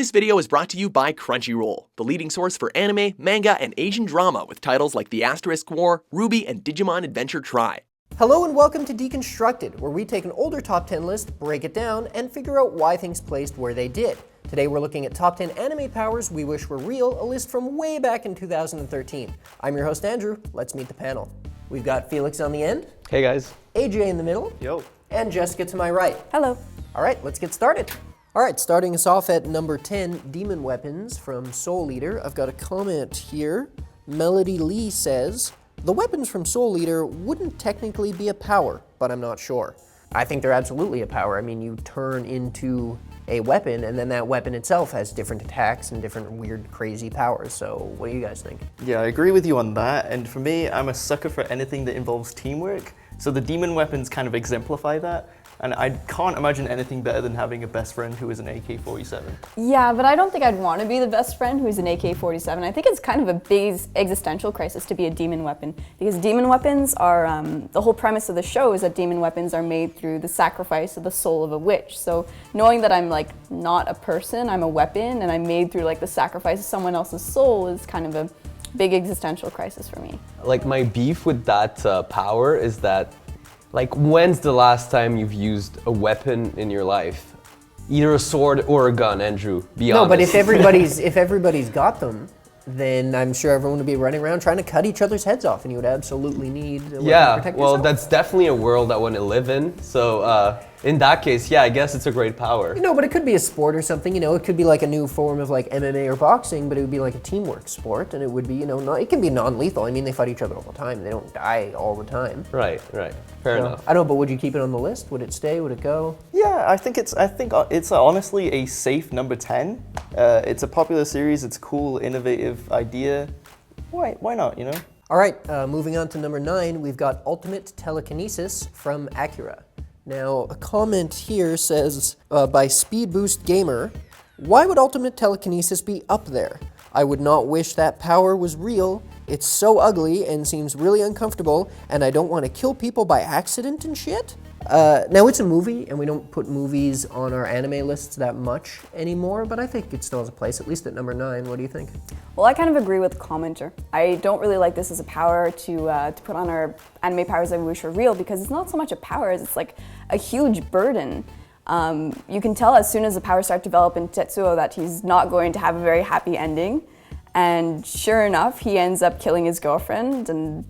This video is brought to you by Crunchyroll, the leading source for anime, manga, and Asian drama with titles like The Asterisk War, Ruby, and Digimon Adventure Tri. Hello and welcome to Deconstructed, where we take an older top 10 list, break it down, and figure out why things placed where they did. Today we're looking at top 10 anime powers we wish were real, a list from way back in 2013. I'm your host Andrew, let's meet the panel. We've got Felix on the end. Hey guys. AJ in the middle. Yo. And Jessica to my right. Hello. All right, let's get started. All right, starting us off at number 10, Demon Weapons from Soul Eater. I've got a comment here. Melody Lee says, the weapons from Soul Eater wouldn't technically be a power, but I'm not sure. I think they're absolutely a power. I mean, you turn into a weapon, and then that weapon itself has different attacks and different weird, crazy powers. So what do you guys think? Yeah, I agree with you on that. And for me, I'm a sucker for anything that involves teamwork. So the demon weapons kind of exemplify that. And I can't imagine anything better than having a best friend who is an AK-47. Yeah, but I don't think I'd want to be the best friend who's an AK-47. I think it's kind of a big existential crisis to be a demon weapon, because demon weapons are, the whole premise of the show is that demon weapons are made through the sacrifice of the soul of a witch. So knowing that I'm like not a person, I'm a weapon, and I'm made through like the sacrifice of someone else's soul is kind of a big existential crisis for me. Like my beef with that power is that, like, when's the last time you've used a weapon in your life? Either a sword or a gun, Andrew, be honest. No, but if everybody's got them, then I'm sure everyone would be running around trying to cut each other's heads off, and you would absolutely need a weapon to protect yourself. That's definitely a world I want to live in. So in that case, yeah, I guess it's a great power. No, but it could be a sport or something, it could be like a new form of like MMA or boxing, but it would be like a teamwork sport, and it would be, it can be non-lethal. I mean, they fight each other all the time. They don't die all the time. Right. Fair enough. I don't know, but would you keep it on the list? Would it stay? Would it go? Yeah, I think it's honestly a safe number 10. It's a popular series. It's a cool, innovative idea. Why not, All right, moving on to number 9, we've got Ultimate Telekinesis from Acura. Now, a comment here says, by Speed Boost Gamer, why would Ultimate Telekinesis be up there? I would not wish that power was real. It's so ugly and seems really uncomfortable, and I don't want to kill people by accident and shit. Now, it's a movie, and we don't put movies on our anime lists that much anymore, but I think it still has a place, at least at number 9. What do you think? Well, I kind of agree with the commenter. I don't really like this as a power to put on our anime powers that we wish were real, because it's not so much a power as it's like a huge burden. You can tell as soon as the powers start to develop in Tetsuo that he's not going to have a very happy ending. And sure enough, he ends up killing his girlfriend and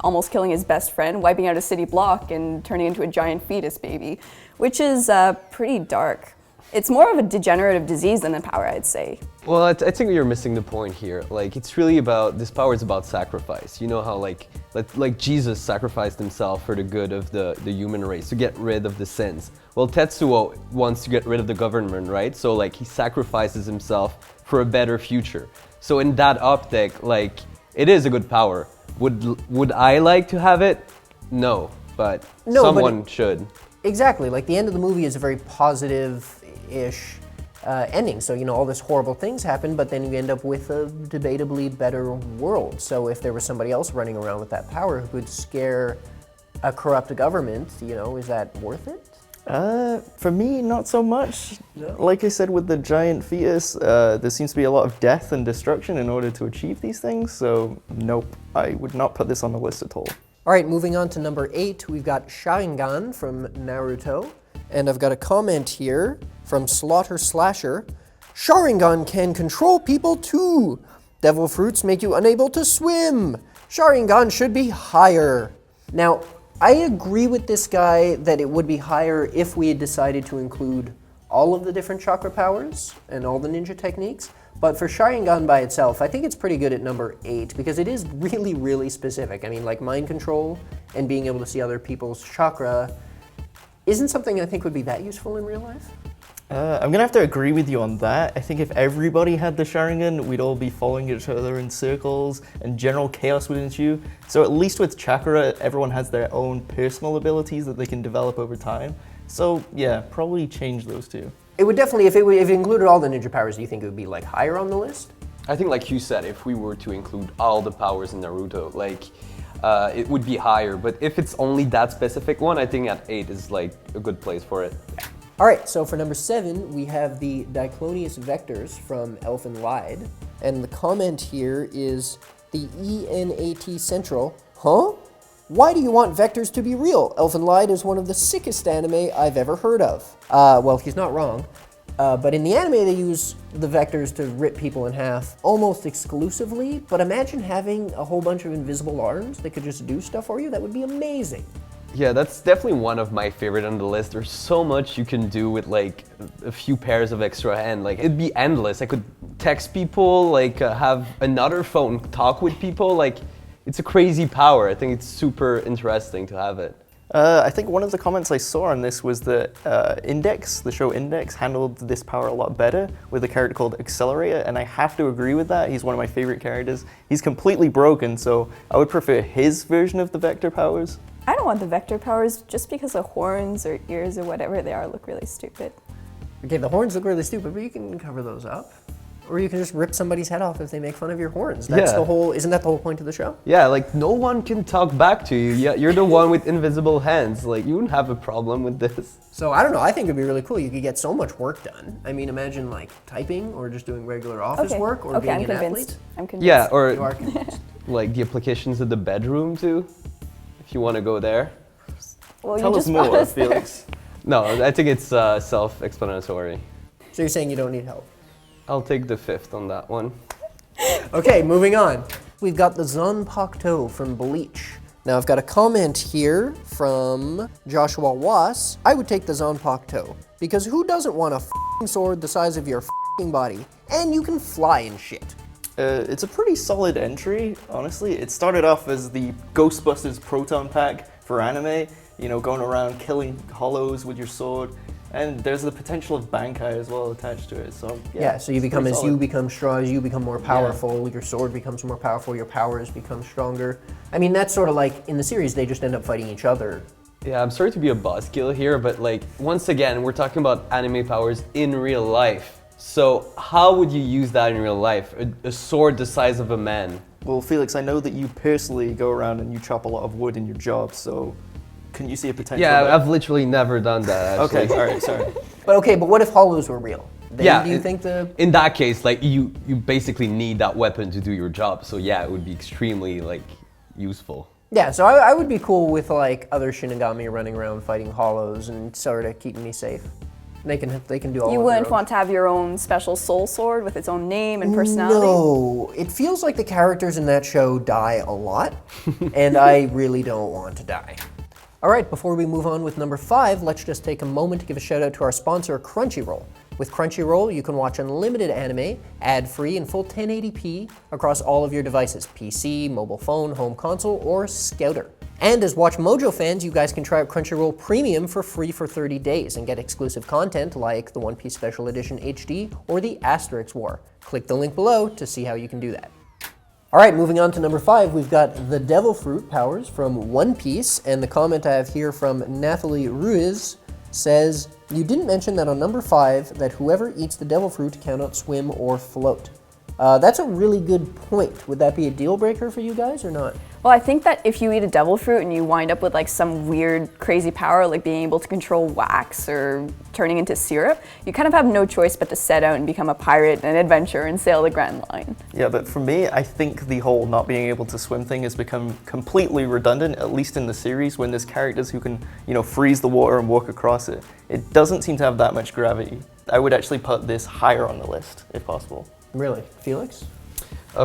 almost killing his best friend, wiping out a city block and turning into a giant fetus baby, which is pretty dark. It's more of a degenerative disease than a power, I'd say. Well, I think you're missing the point here. Like, it's really about, this power is about sacrifice. You know how like Jesus sacrificed himself for the good of the human race, to get rid of the sins. Well, Tetsuo wants to get rid of the government, right? So like he sacrifices himself for a better future. So in that optic, like, it is a good power. Would I like to have it? No, but someone should. Exactly, like the end of the movie is a very positive-ish ending. So, all this horrible things happen, but then you end up with a debatably better world. So if there was somebody else running around with that power who could scare a corrupt government, is that worth it? For me, not so much. No. Like I said, with the giant fetus, there seems to be a lot of death and destruction in order to achieve these things, so nope, I would not put this on the list at all. All right, moving on to number 8, we've got Sharingan from Naruto, and I've got a comment here from Slaughter Slasher. Sharingan can control people too. Devil fruits make you unable to swim. Sharingan should be higher. Now, I agree with this guy that it would be higher if we had decided to include all of the different chakra powers and all the ninja techniques. But for Sharingan by itself, I think it's pretty good at number 8 because it is really, really specific. I mean, like mind control and being able to see other people's chakra isn't something I think would be that useful in real life. I'm gonna have to agree with you on that. I think if everybody had the Sharingan, we'd all be following each other in circles and general chaos would ensue. So at least with chakra, everyone has their own personal abilities that they can develop over time. So yeah, probably change those two. It would definitely, if it included all the ninja powers, do you think it would be like higher on the list? I think like you said, if we were to include all the powers in Naruto, like it would be higher. But if it's only that specific one, I think at 8 is like a good place for it. All right, so for number 7, we have the Diclonius vectors from Elfin Lied. And the comment here is the ENAT Central. Huh? Why do you want vectors to be real? Elfin Lied is one of the sickest anime I've ever heard of. Well, he's not wrong. But in the anime, they use the vectors to rip people in half almost exclusively. But imagine having a whole bunch of invisible arms that could just do stuff for you. That would be amazing. Yeah, that's definitely one of my favorite on the list. There's so much you can do with like a few pairs of extra hand. Like it'd be endless. I could text people, like have another phone talk with people. Like it's a crazy power. I think it's super interesting to have it. I think one of the comments I saw on this was that Index, the show Index, handled this power a lot better with a character called Accelerator, and I have to agree with that. He's one of my favorite characters. He's completely broken, so I would prefer his version of the vector powers. I don't want the vector powers just because the horns or ears or whatever they are look really stupid. Okay, the horns look really stupid, but you can cover those up. Or you can just rip somebody's head off if they make fun of your horns. That's the whole, isn't that the whole point of the show? Yeah, like no one can talk back to you. Yeah, you're the one with invisible hands. Like you wouldn't have a problem with this. So I don't know, I think it'd be really cool. You could get so much work done. I mean, imagine like typing or just doing regular office work or being an athlete. I'm convinced. Yeah, You are or convinced. like the applications of the bedroom too, if you want to go there. Well, Tell us more, Felix. No, I think it's self-explanatory. So you're saying you don't need help? I'll take the 5th on that one. Okay, moving on. We've got the Zanpakuto from Bleach. Now I've got a comment here from Joshua Was. I would take the Zanpakuto, because who doesn't want a f***ing sword the size of your f***ing body? And you can fly and shit. It's a pretty solid entry, honestly. It started off as the Ghostbusters Proton Pack for anime, you know, going around killing hollows with your sword. And there's the potential of Bankai as well attached to it. So Yeah, so you become, as you become strong, as you become more powerful, your sword becomes more powerful, your powers become stronger. I mean, that's sort of like, in the series, they just end up fighting each other. Yeah, I'm sorry to be a buzzkill here, but like, once again, we're talking about anime powers in real life. So how would you use that in real life? A sword the size of a man? Well, Felix, I know that you personally go around and you chop a lot of wood in your job, so can you see a potential? Yeah, I've literally never done that, actually. Okay, all right, sorry. But what if hollows were real? Then Yeah, do you think in that case, like you basically need that weapon to do your job. So yeah, it would be extremely like useful. Yeah, so I would be cool with like other Shinigami running around fighting hollows and sort of keeping me safe. They can do all. You of wouldn't their own. want to have your own special soul sword with its own name and personality? No, it feels like the characters in that show die a lot, and I really don't want to die. All right, before we move on with number 5, let's just take a moment to give a shout out to our sponsor, Crunchyroll. With Crunchyroll, you can watch unlimited anime, ad-free, and full 1080p across all of your devices, PC, mobile phone, home console, or Scouter. And as WatchMojo fans, you guys can try out Crunchyroll Premium for free for 30 days and get exclusive content like the One Piece Special Edition HD or the Asterix War. Click the link below to see how you can do that. All right, moving on to number 5, we've got the Devil Fruit powers from One Piece, and the comment I have here from Nathalie Ruiz says, you didn't mention that on number 5 that whoever eats the Devil Fruit cannot swim or float. That's a really good point. Would that be a deal breaker for you guys or not? Well, I think that if you eat a devil fruit and you wind up with like some weird, crazy power, like being able to control wax or turning into syrup, you kind of have no choice but to set out and become a pirate and adventurer and sail the Grand Line. Yeah, but for me, I think the whole not being able to swim thing has become completely redundant, at least in the series, when there's characters who can, you know, freeze the water and walk across it. It doesn't seem to have that much gravity. I would actually put this higher on the list, if possible. Really? Felix?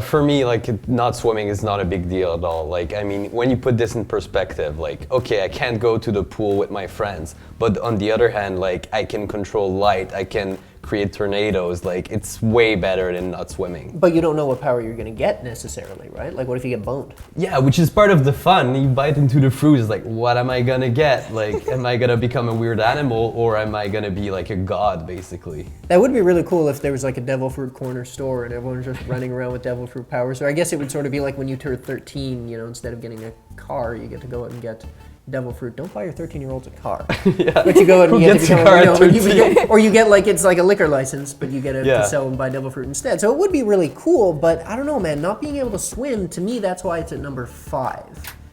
For me, like, not swimming is not a big deal at all. Like, I mean, when you put this in perspective, like, okay, I can't go to the pool with my friends, but on the other hand, like, I can control light, I can create tornadoes, like, it's way better than not swimming. But you don't know what power you're gonna get necessarily, right? Like, what if you get boned? Yeah, which is part of the fun. You bite into the fruit, it's like, what am I gonna get? Like, am I gonna become a weird animal, or am I gonna be like a god, basically? That would be really cool if there was like a devil fruit corner store and everyone's just running around with devil fruit powers. So I guess it would sort of be like when you turn 13, you know, instead of getting a car, you get to go out and get devil fruit. Don't buy your 13-year-olds a car. Yeah. But you go out and Who you get gets to a become, car you know, at you 13? get, or you get like, it's like a liquor license, but you get to Yeah. sell and buy devil fruit instead. So it would be really cool, but I don't know, man, not being able to swim, to me, that's why it's at number 5.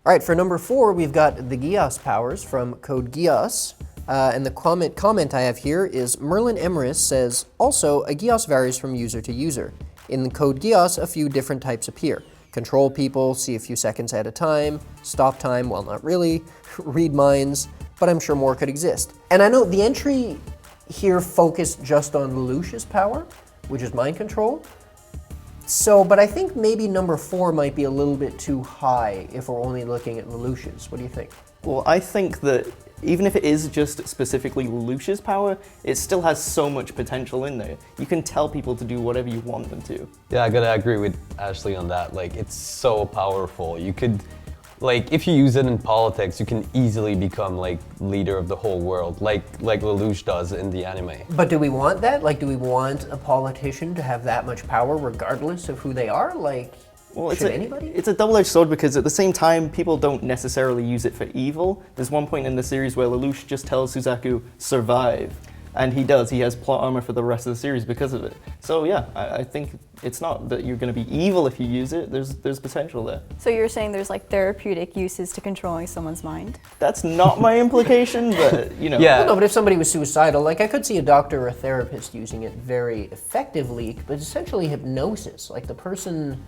All right, for number 4, we've got the Geass powers from Code Geass. And the comment I have here is Merlin Emeris says, also, a Geass varies from user to user. In the code Geass, a few different types appear. Control people, see a few seconds at a time, stop time, well not really, read minds, but I'm sure more could exist. And I know the entry here focused just on Lelouch's power, which is mind control. So, but I think maybe number 4 might be a little bit too high if we're only looking at Lelouch's. What do you think? Well, I think that even if it is just specifically Lelouch's power, it still has so much potential in there. You can tell people to do whatever you want them to. Yeah, I gotta agree with Ashley on that. Like, it's so powerful. You could, like, if you use it in politics, you can easily become, like, leader of the whole world, like Lelouch does in the anime. But do we want that? Like, do we want a politician to have that much power regardless of who they are? Like, Well, should anybody? It's a double-edged sword because at the same time, people don't necessarily use it for evil. There's one point in the series where Lelouch just tells Suzaku, survive. And he does. He has plot armor for the rest of the series because of it. So yeah, I think it's not that you're going to be evil if you use it. There's potential there. So you're saying there's like therapeutic uses to controlling someone's mind? That's not my implication, but you know. Yeah. Well, no, but if somebody was suicidal, like I could see a doctor or a therapist using it very effectively, but essentially hypnosis. Like the person,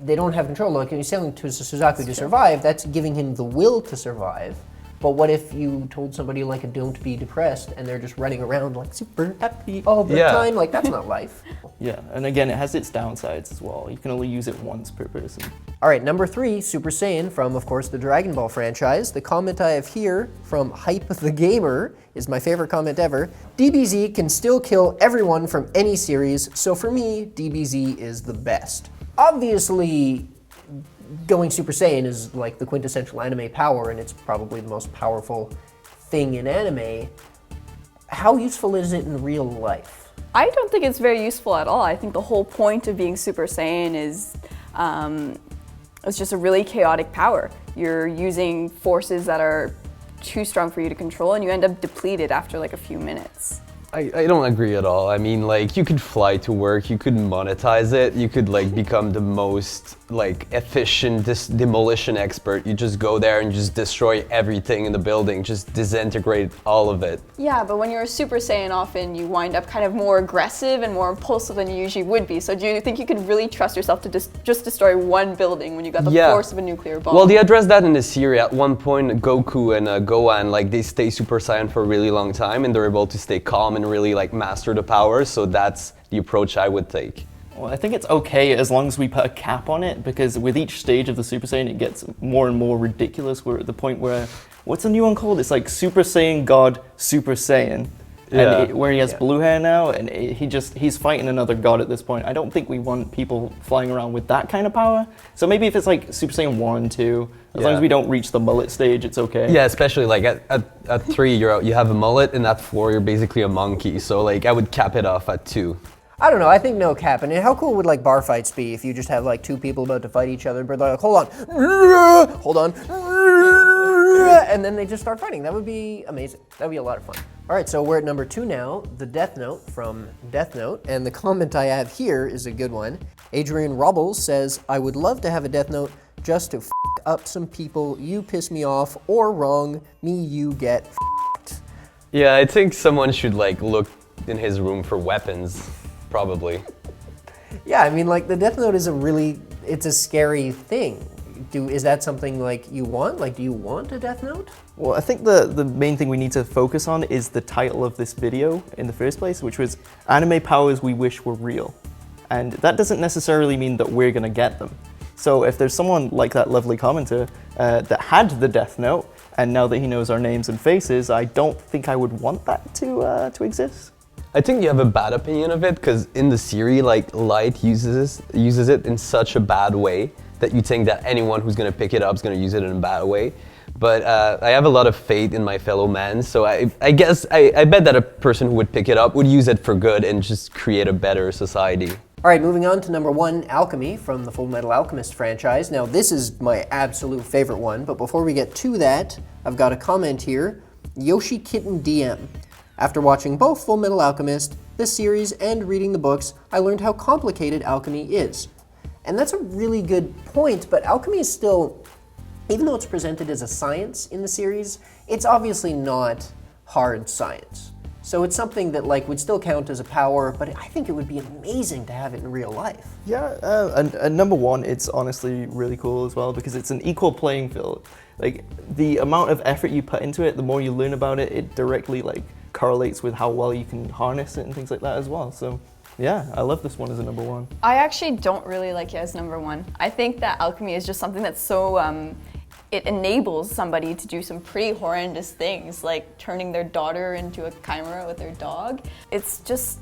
they don't have control. Like if you're telling to Suzaku to survive, that's giving him the will to survive. But what if you told somebody like don't be depressed and they're just running around like super happy all the time? Like that's not life. Yeah, and again, it has its downsides as well. You can only use it once per person. All right, number 3, Super Saiyan from, of course, the Dragon Ball franchise. The comment I have here from Hype the Gamer is my favorite comment ever. DBZ can still kill everyone from any series, so for me, DBZ is the best. Obviously, going Super Saiyan is like the quintessential anime power, and it's probably the most powerful thing in anime. How useful is it in real life? I don't think it's very useful at all. I think the whole point of being Super Saiyan is it's just a really chaotic power. You're using forces that are too strong for you to control, and you end up depleted after like a few minutes. I don't agree at all. I mean, like, you could fly to work, you could monetize it, you could, like, become the most, like, efficient demolition expert. You just go there and just destroy everything in the building, just disintegrate all of it. Yeah, but when you're a Super Saiyan, often you wind up kind of more aggressive and more impulsive than you usually would be. So do you think you could really trust yourself to just destroy one building when you got the force of a nuclear bomb? Well, they addressed that in the series. At one point, Goku and Gohan, like, they stay Super Saiyan for a really long time, and they're able to stay calm and really like master the powers, so that's the approach I would take. Well, I think it's okay as long as we put a cap on it, because with each stage of the Super Saiyan it gets more and more ridiculous. We're at the point where, what's the new one called? It's like Super Saiyan God Super Saiyan. Yeah. And where he has blue hair now, and he's fighting another god at this point. I don't think we want people flying around with that kind of power. So maybe if it's like Super Saiyan 1, 2, as long as we don't reach the mullet stage, it's okay. Yeah, especially like at 3, you have a mullet, and at 4, you're basically a monkey. So like I would cap it off at 2. I don't know, I think no cap. And how cool would like bar fights be if you just have like 2 people about to fight each other, but they're like, hold on, and then they just start fighting. That would be amazing. That would be a lot of fun. All right, so we're at number 2 now, the Death Note from Death Note. And the comment I have here is a good one. Adrian Robles says, I would love to have a Death Note just to f*** up some people. You piss me off, or wrong, me, you get f***ed. Yeah, I think someone should like look in his room for weapons, probably. Yeah, I mean, like the Death Note is it's a scary thing. Is that something like you want? Like, do you want a Death Note? Well, I think the main thing we need to focus on is the title of this video in the first place, which was Anime Powers We Wish Were Real. And that doesn't necessarily mean that we're gonna get them. So if there's someone like that lovely commenter that had the Death Note, and now that he knows our names and faces, I don't think I would want that to exist. I think you have a bad opinion of it, because in the series, like, Light uses it in such a bad way that you think that anyone who's gonna pick it up is gonna use it in a bad way. But I have a lot of faith in my fellow man, so I guess I bet that a person who would pick it up would use it for good and just create a better society. All right, moving on to number 1, Alchemy from the Full Metal Alchemist franchise. Now, this is my absolute favorite one, but before we get to that, I've got a comment here. Yoshi Kitten DM. After watching both Full Metal Alchemist, the series, and reading the books, I learned how complicated alchemy is. And that's a really good point, but alchemy is still, even though it's presented as a science in the series, it's obviously not hard science. So it's something that like would still count as a power, but I think it would be amazing to have it in real life. Yeah, and number one, it's honestly really cool as well because it's an equal playing field. Like the amount of effort you put into it, the more you learn about it, it directly like correlates with how well you can harness it and things like that as well. So yeah, I love this one as a number one. I actually don't really like it as number one. I think that alchemy is just something that's so, it enables somebody to do some pretty horrendous things, like turning their daughter into a chimera with their dog. It's just,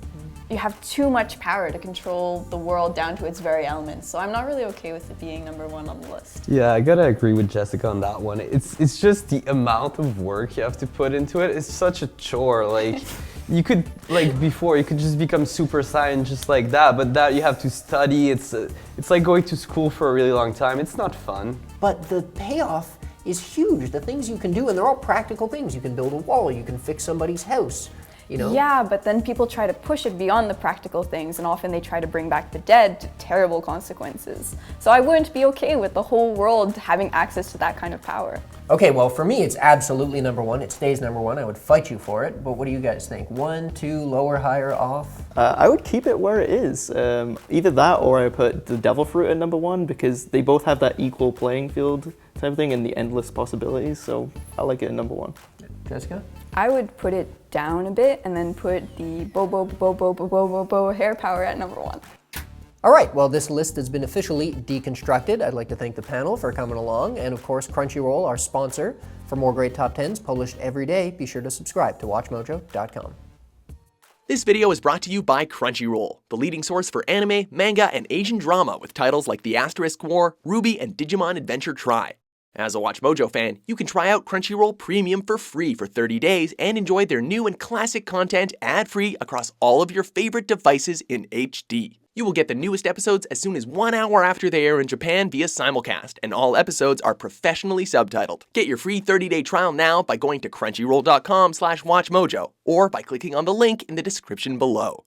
you have too much power to control the world down to its very elements. So I'm not really okay with it being number one on the list. Yeah, I gotta agree with Jessica on that one. It's just the amount of work you have to put into it. It's such a chore. Like, you could, like before, you could just become Super Saiyan just like that, but that you have to study. It's like going to school for a really long time. It's not fun. But the payoff is huge. The things you can do, and they're all practical things. You can build a wall, you can fix somebody's house, you know? Yeah, but then people try to push it beyond the practical things, and often they try to bring back the dead to terrible consequences. So I wouldn't be okay with the whole world having access to that kind of power. Okay, well, for me, it's absolutely number one. It stays number one. I would fight you for it. But what do you guys think? 1, 2, lower, higher, off? I would keep it where it is. Either that or I put the Devil Fruit at number one because they both have that equal playing field type of thing and the endless possibilities. So I like it at number one. Jessica? I would put it down a bit and then put the bo hair power at number one. All right, well, this list has been officially deconstructed. I'd like to thank the panel for coming along, and of course, Crunchyroll, our sponsor. For more great top 10s published every day, be sure to subscribe to WatchMojo.com. This video is brought to you by Crunchyroll, the leading source for anime, manga, and Asian drama with titles like The Asterisk War, Ruby, and Digimon Adventure Tri. As a WatchMojo fan, you can try out Crunchyroll Premium for free for 30 days and enjoy their new and classic content ad-free across all of your favorite devices in HD. You will get the newest episodes as soon as 1 hour after they air in Japan via simulcast, and all episodes are professionally subtitled. Get your free 30-day trial now by going to crunchyroll.com/watchmojo or by clicking on the link in the description below.